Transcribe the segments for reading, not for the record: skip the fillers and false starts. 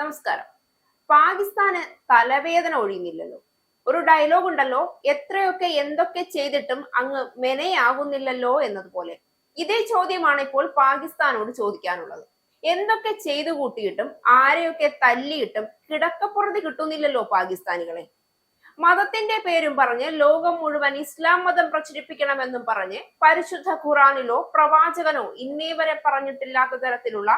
നമസ്കാരം. പാകിസ്ഥാന് തലവേദന ഒഴിയുന്നില്ലല്ലോ. ഒരു ഡയലോഗ് ഉണ്ടല്ലോ, എത്രയൊക്കെ എന്തൊക്കെ ചെയ്തിട്ടും അങ്ങ് മെനയാകുന്നില്ലല്ലോ എന്നതുപോലെ. ഇതേ ചോദ്യമാണ് ഇപ്പോൾ പാകിസ്ഥാനോട് ചോദിക്കാനുള്ളത്. എന്തൊക്കെ ചെയ്തു കൂട്ടിയിട്ടും ആരെയൊക്കെ തല്ലിയിട്ടും കിടക്കപ്പുറത്ത് കിട്ടുന്നില്ലല്ലോ പാകിസ്ഥാനികളെ. മതത്തിന്റെ പേരും പറഞ്ഞ് ലോകം മുഴുവൻ ഇസ്ലാം മതം പ്രചരിപ്പിക്കണമെന്നും പറഞ്ഞ് പരിശുദ്ധ ഖുറാനിലോ പ്രവാചകനോ ഇന്നേ വരെ പറഞ്ഞിട്ടില്ലാത്ത തരത്തിലുള്ള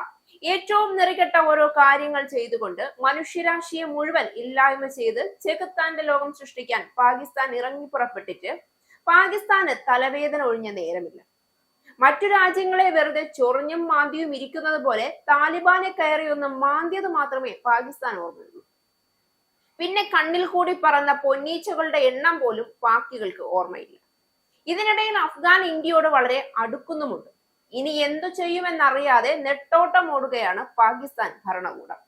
ഏറ്റവും നെറികെട്ട ഓരോ കാര്യങ്ങൾ ചെയ്തുകൊണ്ട് മനുഷ്യരാശിയെ മുഴുവൻ ഇല്ലായ്മ ചെയ്ത് ചെകുത്താന്റെ ലോകം സൃഷ്ടിക്കാൻ പാകിസ്ഥാൻ ഇറങ്ങി പുറപ്പെട്ടിട്ട് പാകിസ്ഥാന് തലവേദന ഒഴിഞ്ഞ നേരമില്ല. മറ്റു രാജ്യങ്ങളെ വെറുതെ ചൊറിഞ്ഞും മാന്തിയും ഇരിക്കുന്നത് പോലെ താലിബാനെ കയറിയൊന്ന് മാന്തിയത് മാത്രമേ പാകിസ്ഥാൻ ഓർമ്മയുള്ളൂ. പിന്നെ കണ്ണിൽ കൂടി പറന്ന പൊന്നീച്ചകളുടെ എണ്ണം പോലും പാക്കികൾക്ക് ഓർമ്മയില്ല. ഇതിനിടയിൽ അഫ്ഗാൻ ഇന്ത്യയോട് വളരെ അടുക്കുന്നുമുണ്ട്. ഇനി എന്തു ചെയ്യുമെന്നറിയാതെ നെട്ടോട്ടം ഓടുകയാണ് പാകിസ്ഥാൻ ഭരണകൂടം.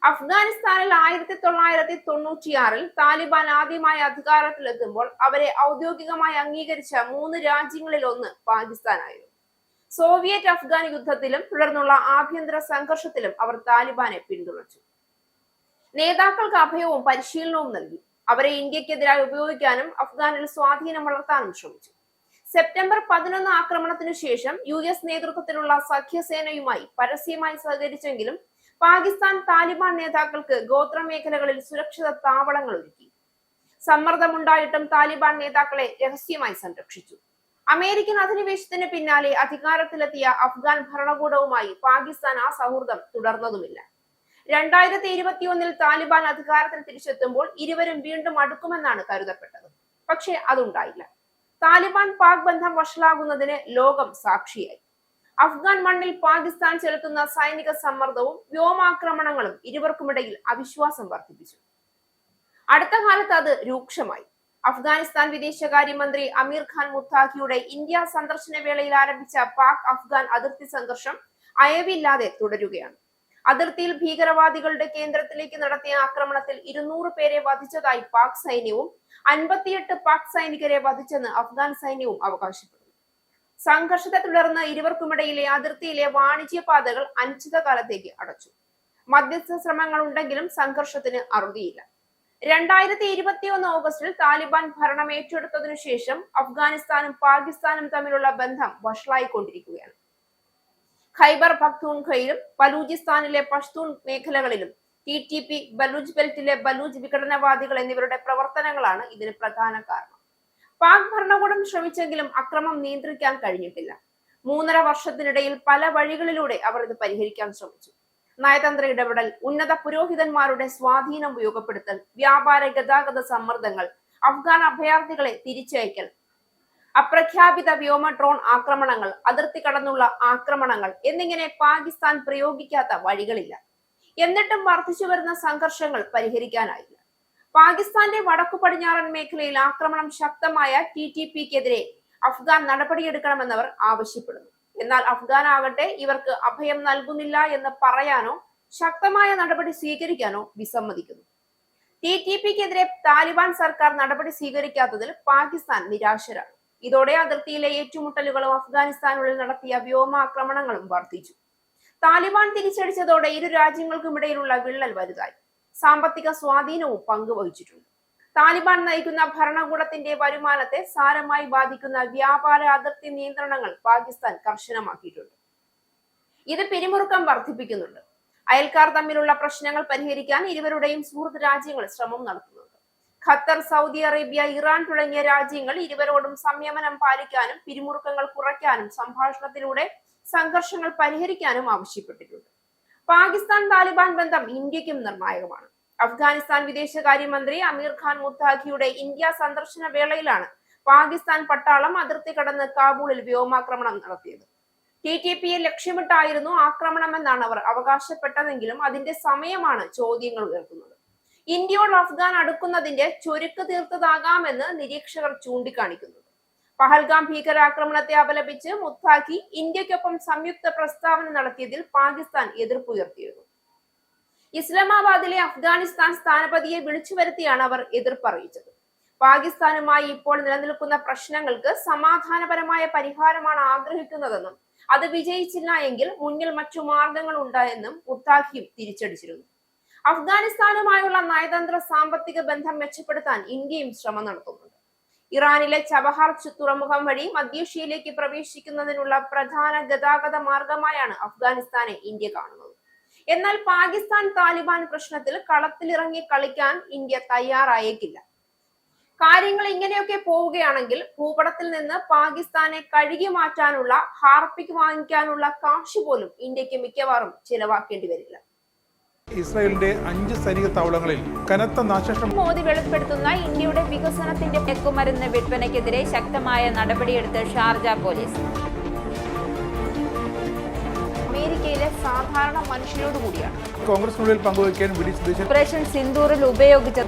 അഫ്ഗാനിസ്ഥാനിൽ 1996 താലിബാൻ ആദ്യമായി അധികാരത്തിലെത്തുമ്പോൾ അവരെ ഔദ്യോഗികമായി അംഗീകരിച്ച 3 രാജ്യങ്ങളിൽ ഒന്ന് പാകിസ്ഥാനായിരുന്നു. സോവിയറ്റ് അഫ്ഗാൻ യുദ്ധത്തിലും തുടർന്നുള്ള ആഭ്യന്തര സംഘർഷത്തിലും അവർ താലിബാനെ പിന്തുണച്ചു. നേതാക്കൾക്ക് അഭയവും പരിശീലനവും നൽകി. അവരെ ഇന്ത്യക്കെതിരായി ഉപയോഗിക്കാനും അഫ്ഗാനിൽ സ്വാധീനം വളർത്താനും ശ്രമിച്ചു. സെപ്റ്റംബർ 11 ആക്രമണത്തിനു ശേഷം US നേതൃത്വത്തിലുള്ള സഖ്യസേനയുമായി പരസ്യമായി സഹകരിച്ചെങ്കിലും പാകിസ്ഥാൻ താലിബാൻ നേതാക്കൾക്ക് ഗോത്രമേഖലകളിൽ സുരക്ഷിത താവളങ്ങൾ ഒരുക്കി. സമ്മർദ്ദമുണ്ടായിട്ടും താലിബാൻ നേതാക്കളെ രഹസ്യമായി സംരക്ഷിച്ചു. അമേരിക്കൻ അധിനിവേശത്തിന് പിന്നാലെ അധികാരത്തിലെത്തിയ അഫ്ഗാൻ ഭരണകൂടവുമായി പാകിസ്ഥാൻ ആ സൗഹൃദം തുടർന്നതുമില്ല. 2021 താലിബാൻ അധികാരത്തിൽ തിരിച്ചെത്തുമ്പോൾ ഇരുവരും വീണ്ടും അടുക്കുമെന്നാണ് കരുതപ്പെട്ടത്. പക്ഷേ അതുണ്ടായില്ല. താലിബാൻ പാക് ബന്ധം വഷളാകുന്നതിന് ലോകം സാക്ഷിയായി. അഫ്ഗാൻ മണ്ണിൽ പാകിസ്ഥാൻ ചെലുത്തുന്ന സൈനിക സമ്മർദ്ദവും വ്യോമാക്രമണങ്ങളും ഇരുവർക്കുമിടയിൽ അവിശ്വാസം വർദ്ധിപ്പിച്ചു. അടുത്ത കാലത്ത് അത് രൂക്ഷമായി. അഫ്ഗാനിസ്ഥാൻ വിദേശകാര്യമന്ത്രി അമീർ ഖാൻ മുത്താഖിയുടെ ഇന്ത്യ സന്ദർശന വേളയിൽ ആരംഭിച്ച പാക് അഫ്ഗാൻ അതിർത്തി സംഘർഷം അയവില്ലാതെ തുടരുകയാണ്. അതിർത്തിയിൽ ഭീകരവാദികളുടെ കേന്ദ്രത്തിലേക്ക് നടത്തിയ ആക്രമണത്തിൽ 200 പേരെ വധിച്ചതായി പാക് സൈന്യവും 58 പാക് സൈനികരെ വധിച്ചെന്ന് അഫ്ഗാൻ സൈന്യവും അവകാശപ്പെടുന്നു. സംഘർഷത്തെ തുടർന്ന് ഇരുവർക്കുമിടയിലെ അതിർത്തിയിലെ വാണിജ്യപാതകൾ അനിശ്ചിതകാലത്തേക്ക് അടച്ചു. മധ്യസ്ഥ ശ്രമങ്ങൾ ഉണ്ടെങ്കിലും സംഘർഷത്തിന് അറുതിയില്ല. 2021 ഓഗസ്റ്റിൽ താലിബാൻ ഭരണം ഏറ്റെടുത്തതിനു ശേഷം അഫ്ഗാനിസ്ഥാനും പാകിസ്ഥാനും തമ്മിലുള്ള ബന്ധം വഷളായിക്കൊണ്ടിരിക്കുകയാണ്. ഖൈബർ പഖ്തൂൺഖയിലും ബലൂചിസ്ഥാനിലെ പഷ്തൂൺ മേഖലകളിലും TTP, ബലൂച്ച് ബെൽറ്റിലെ ബലൂച്ച് വിഘടനവാദികൾ എന്നിവരുടെ പ്രവർത്തനങ്ങളാണ് ഇതിന് പ്രധാന കാരണം. പാക് ഭരണകൂടം ശ്രമിച്ചെങ്കിലും അക്രമം നിയന്ത്രിക്കാൻ കഴിഞ്ഞിട്ടില്ല. 3.5 വർഷത്തിനിടയിൽ പല വഴികളിലൂടെ അവർ ഇത് പരിഹരിക്കാൻ ശ്രമിച്ചു. നയതന്ത്ര ഇടപെടൽ, ഉന്നത പുരോഹിതന്മാരുടെ സ്വാധീനം ഉപയോഗപ്പെടുത്തൽ, വ്യാപാര ഗതാഗത സമ്മർദ്ദങ്ങൾ, അഫ്ഗാൻ അഭയാർത്ഥികളെ തിരിച്ചയക്കൽ, അപ്രഖ്യാപിത വ്യോമ ഡ്രോൺ ആക്രമണങ്ങൾ, അതിർത്തി കടന്നുള്ള ആക്രമണങ്ങൾ എന്നിങ്ങനെ പാകിസ്ഥാൻ പ്രയോഗിക്കാത്ത വഴികളില്ല. എന്നിട്ടും വർദ്ധിച്ചു വരുന്ന സംഘർഷങ്ങൾ പരിഹരിക്കാനായില്ല. പാകിസ്ഥാന്റെ വടക്കു പടിഞ്ഞാറൻ മേഖലയിൽ ആക്രമണം ശക്തമായ TTPക്കെതിരെ അഫ്ഗാൻ നടപടിയെടുക്കണമെന്നവർ ആവശ്യപ്പെടുന്നു. എന്നാൽ അഫ്ഗാൻ ആകട്ടെ ഇവർക്ക് അഭയം നൽകുന്നില്ല എന്ന് പറയാനോ ശക്തമായ നടപടി സ്വീകരിക്കാനോ വിസമ്മതിക്കുന്നു. TTPക്കെതിരെ താലിബാൻ സർക്കാർ നടപടി സ്വീകരിക്കാത്തതിൽ പാകിസ്ഥാൻ നിരാശരാണ്. ഇതോടെ അതിർത്തിയിലെ ഏറ്റുമുട്ടലുകളും അഫ്ഗാനിസ്ഥാനുള്ളിൽ നടത്തിയ വ്യോമാക്രമണങ്ങളും വർദ്ധിച്ചു. താലിബാൻ തിരിച്ചടിച്ചതോടെ ഇരു രാജ്യങ്ങൾക്കുമിടയിലുള്ള വിള്ളൽ വലുതായി. സാമ്പത്തിക സ്വാധീനവും പങ്കുവഹിച്ചിട്ടുണ്ട്. താലിബാൻ നയിക്കുന്ന ഭരണകൂടത്തിന്റെ വരുമാനത്തെ സാരമായി ബാധിക്കുന്ന വ്യാപാര അതിർത്തി നിയന്ത്രണങ്ങൾ പാകിസ്ഥാൻ കർശനമാക്കിയിട്ടുണ്ട്. ഇത് പിരിമുറുക്കം വർദ്ധിപ്പിക്കുന്നുണ്ട്. അയൽക്കാർ തമ്മിലുള്ള പ്രശ്നങ്ങൾ പരിഹരിക്കാൻ ഇരുവരുടെയും സുഹൃത്ത് രാജ്യങ്ങൾ ശ്രമം നടത്തുന്നുണ്ട്. ഖത്തർ, സൗദി അറേബ്യ, ഇറാൻ തുടങ്ങിയ രാജ്യങ്ങൾ ഇരുവരോടും സംയമനം പാലിക്കാനും പിരിമുറുക്കങ്ങൾ കുറയ്ക്കാനും സംഭാഷണത്തിലൂടെ സംഘർഷങ്ങൾ പരിഹരിക്കാനും ആവശ്യപ്പെട്ടിട്ടുണ്ട്. പാകിസ്ഥാൻ താലിബാൻ ബന്ധം ഇന്ത്യക്കും നിർണായകമാണ്. അഫ്ഗാനിസ്ഥാൻ വിദേശകാര്യമന്ത്രി അമീർ ഖാൻ മുത്താഖിയുടെ ഇന്ത്യ സന്ദർശന വേളയിലാണ് പാകിസ്ഥാൻ പട്ടാളം അതിർത്തി കടന്ന് കാബൂളിൽ വ്യോമാക്രമണം നടത്തിയത്. TTPയെ ലക്ഷ്യമിട്ടായിരുന്നു ആക്രമണമെന്നാണ് അവർ അവകാശപ്പെട്ടതെങ്കിലും അതിന്റെ സമയമാണ് ചോദ്യങ്ങൾ ഉയർത്തുന്നത്. ഇന്ത്യയോട് അഫ്ഗാൻ അടുക്കുന്നതിന്റെ ചുരുക്ക് തീർത്തതാകാമെന്ന് നിരീക്ഷകർ ചൂണ്ടിക്കാണിക്കുന്നു. പഹൽഗാം ഭീകരാക്രമണത്തെ അപലപിച്ച് മുത്താഖി ഇന്ത്യക്കൊപ്പം സംയുക്ത പ്രസ്താവന നടത്തിയതിൽ പാകിസ്ഥാൻ എതിർപ്പുയർത്തിയിരുന്നു. ഇസ്ലാമാബാദിലെ അഫ്ഗാനിസ്ഥാൻ സ്ഥാനപതിയെ വിളിച്ചു വരുത്തിയാണ് അവർ എതിർപ്പറിയിച്ചത്. പാകിസ്ഥാനുമായി ഇപ്പോൾ നിലനിൽക്കുന്ന പ്രശ്നങ്ങൾക്ക് സമാധാനപരമായ പരിഹാരമാണ് ആഗ്രഹിക്കുന്നതെന്നും അത് വിജയിച്ചില്ല എങ്കിൽ മുന്നിൽ മറ്റു മാർഗങ്ങൾ ഉണ്ട് എന്നും മുത്താഖിയും തിരിച്ചടിച്ചിരുന്നു. അഫ്ഗാനിസ്ഥാനുമായുള്ള നയതന്ത്ര സാമ്പത്തിക ബന്ധം മെച്ചപ്പെടുത്താൻ ഇന്ത്യയും ശ്രമം നടത്തുന്നുണ്ട്. ഇറാനിലെ ചബഹാർ തുറമുഖം വഴി മധ്യേഷ്യയിലേക്ക് പ്രവേശിക്കുന്നതിനുള്ള പ്രധാന ഗതാഗത മാർഗമായാണ് അഫ്ഗാനിസ്ഥാനെ ഇന്ത്യ കാണുന്നത്. എന്നാൽ പാകിസ്ഥാൻ താലിബാൻ പ്രശ്നത്തിൽ കളത്തിലിറങ്ങി കളിക്കാൻ ഇന്ത്യ തയ്യാറായേക്കില്ല. കാര്യങ്ങൾ ഇങ്ങനെയൊക്കെ പോവുകയാണെങ്കിൽ ഭൂപടത്തിൽ നിന്ന് പാകിസ്ഥാനെ കഴുകി മാറ്റാനുള്ള ഹാർപ്പിക് വാങ്ങിക്കാനുള്ള കാശ് പോലും ഇന്ത്യക്ക് മിക്കവാറും ചിലവാക്കേണ്ടി വരില്ല. ഇസ്രായേലിന്റെ 5 സൈനിക താവളങ്ങളിൽ കനത്ത നാശനഷ്ടം. മോദി വെളിപ്പെടുത്തുന്ന ഇന്ത്യയുടെ വികസനത്തിന്റെ മയക്കുമരുന്ന് വിൽപ്പനയ്ക്കെതിരെ ശക്തമായ നടപടിയെടുത്ത് ഷാർജ പോലീസ്. അമേരിക്കയിലെ സാധാരണ മനുഷ്യരോട് കൂടിയാണ് കോൺഗ്രസിനുള്ളിൽ പങ്കുവയ്ക്കാൻ വി ഡി സതീശൻ ഓപ്പറേഷൻ സിന്ദൂറിൽ ഉപയോഗിച്ച